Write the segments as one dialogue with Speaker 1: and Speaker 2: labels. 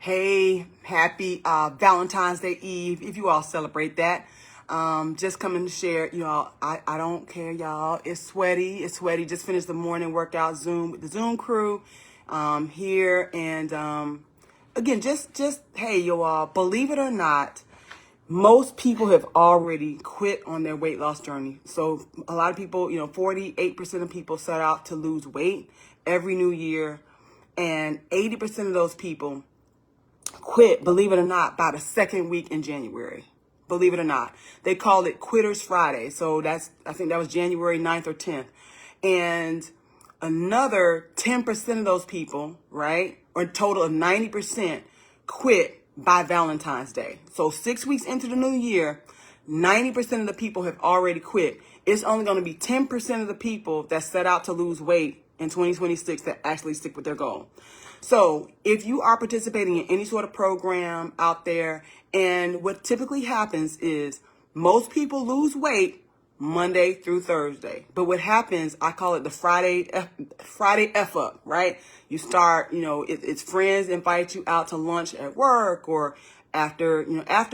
Speaker 1: Hey, happy Valentine's Day Eve, if you all celebrate that. Just coming to share, y'all, I don't care, y'all. It's sweaty. Just finished the morning workout Zoom with the Zoom crew here. And again, just hey, y'all, believe it or not, most people have already quit on their weight loss journey. So a lot of people, 48% of people set out to lose weight every new year. And 80% of those people quit, believe it or not, by the second week in January. Believe it or not. They call it Quitters Friday. So I think that was January 9th or 10th. And another 10% of those people, right, or a total of 90% quit by Valentine's Day. So 6 weeks into the new year, 90% of the people have already quit. It's only going to be 10% of the people that set out to lose weight in 2026 that actually stick with their goal. So if you are participating in any sort of program out there, and what typically happens is most people lose weight Monday through Thursday. But what happens, I call it the Friday F up, right? You start, it's friends invite you out to lunch at work or after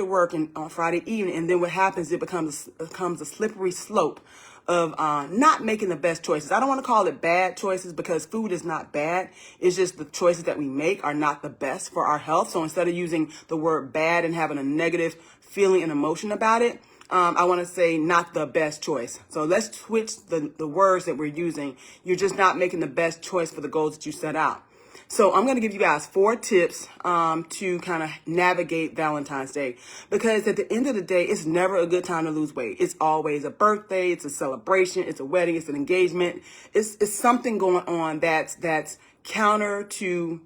Speaker 1: work and on Friday evening. And then what happens, it becomes a slippery slope of not making the best choices. I don't want to call it bad choices because food is not bad. It's just the choices that we make are not the best for our health. So instead of using the word bad and having a negative feeling and emotion about it, I want to say not the best choice. So let's switch the words that we're using. You're just not making the best choice for the goals that you set out. So I'm going to give you guys 4 tips to kind of navigate Valentine's Day, because at the end of the day, it's never a good time to lose weight. It's always a birthday. It's a celebration. It's a wedding. It's an engagement. It's something going on that's counter to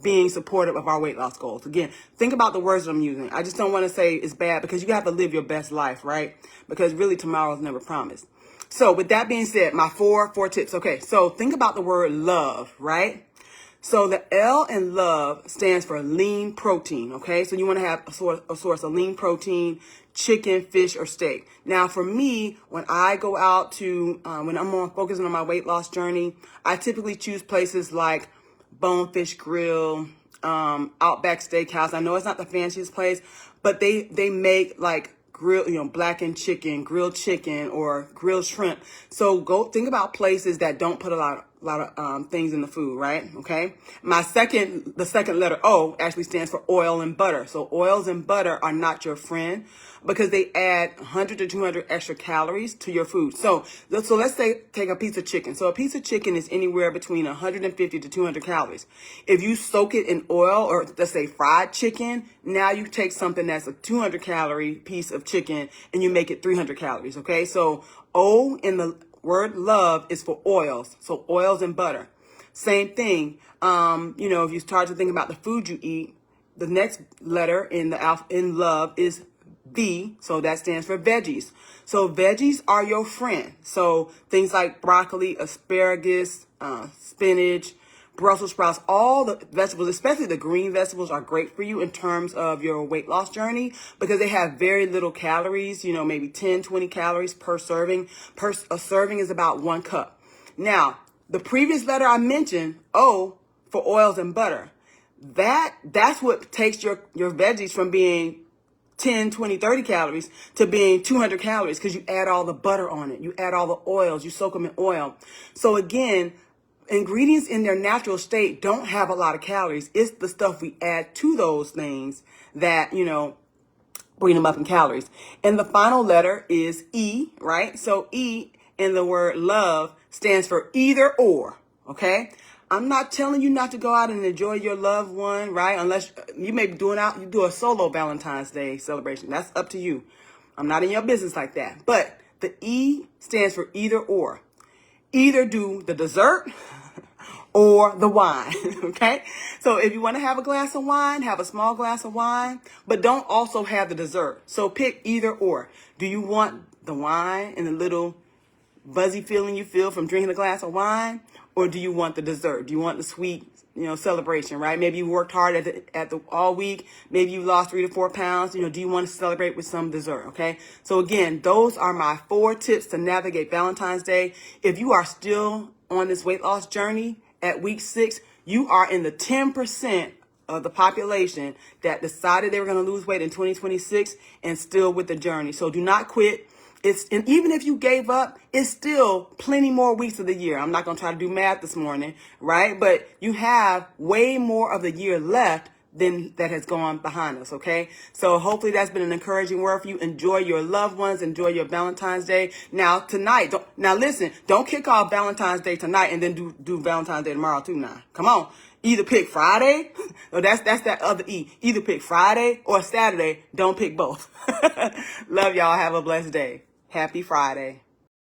Speaker 1: being supportive of our weight loss goals. Again, think about the words that I'm using. I just don't want to say it's bad because you have to live your best life, right? Because really tomorrow's never promised. So with that being said, my four tips. Okay, so think about the word love, right? So the L in love stands for lean protein, okay? So you want to have a source of lean protein, chicken, fish, or steak. Now, for me, when I go out to, when I'm focusing on my weight loss journey, I typically choose places like Bonefish Grill, Outback Steakhouse. I know it's not the fanciest place, but they make like grilled, blackened chicken, grilled chicken, or grilled shrimp. So go think about places that don't put a lot of things in the food, right? Okay. The second letter O actually stands for oil and butter. So oils and butter are not your friend because they add 100 to 200 extra calories to your food. So let's say take a piece of chicken. So a piece of chicken is anywhere between 150 to 200 calories. If you soak it in oil, or let's say fried chicken, now you take something that's a 200 calorie piece of chicken and you make it 300 calories. Okay. So O in the word love is for oils. So oils and butter. Same thing. If you start to think about the food you eat, the next letter in love is V. So that stands for veggies. So veggies are your friend. So things like broccoli, asparagus, spinach, Brussels sprouts, all the vegetables, especially the green vegetables, are great for you in terms of your weight loss journey because they have very little calories, maybe 10, 20 calories per serving. A serving is about 1 cup. Now, the previous letter I mentioned, O, for oils and butter, that's what takes your veggies from being 10, 20, 30 calories to being 200 calories because you add all the butter on it. You add all the oils. You soak them in oil. So again, ingredients in their natural state don't have a lot of calories. It's the stuff we add to those things that, bring them up in calories. And the final letter is E, right? So E in the word love stands for either or, okay? I'm not telling you not to go out and enjoy your loved one, right? Unless you may be you do a solo Valentine's Day celebration. That's up to you. I'm not in your business like that. But the E stands for either or. Either do the dessert or the wine, okay? So if you want to have a glass of wine, have a small glass of wine, but don't also have the dessert. So pick either or. Do you want the wine and the little buzzy feeling you feel from drinking a glass of wine, or do you want the dessert? Do you want the sweet, celebration, right? Maybe you worked hard at the all week. Maybe you lost 3 to 4 pounds. Do you want to celebrate with some dessert? Okay. So again, those are my 4 tips to navigate Valentine's Day. If you are still on this weight loss journey at week 6, you are in the 10% of the population that decided they were going to lose weight in 2026 and still with the journey. So do not quit. And even if you gave up, it's still plenty more weeks of the year. I'm not going to try to do math this morning, right? But you have way more of the year left than that has gone behind us, okay? So hopefully that's been an encouraging word for you. Enjoy your loved ones. Enjoy your Valentine's Day. Now, tonight, listen, don't kick off Valentine's Day tonight and then do Valentine's Day tomorrow too now. Come on. Either pick Friday, or that's that other E. Either pick Friday or Saturday. Don't pick both. Love y'all. Have a blessed day. Happy Friday.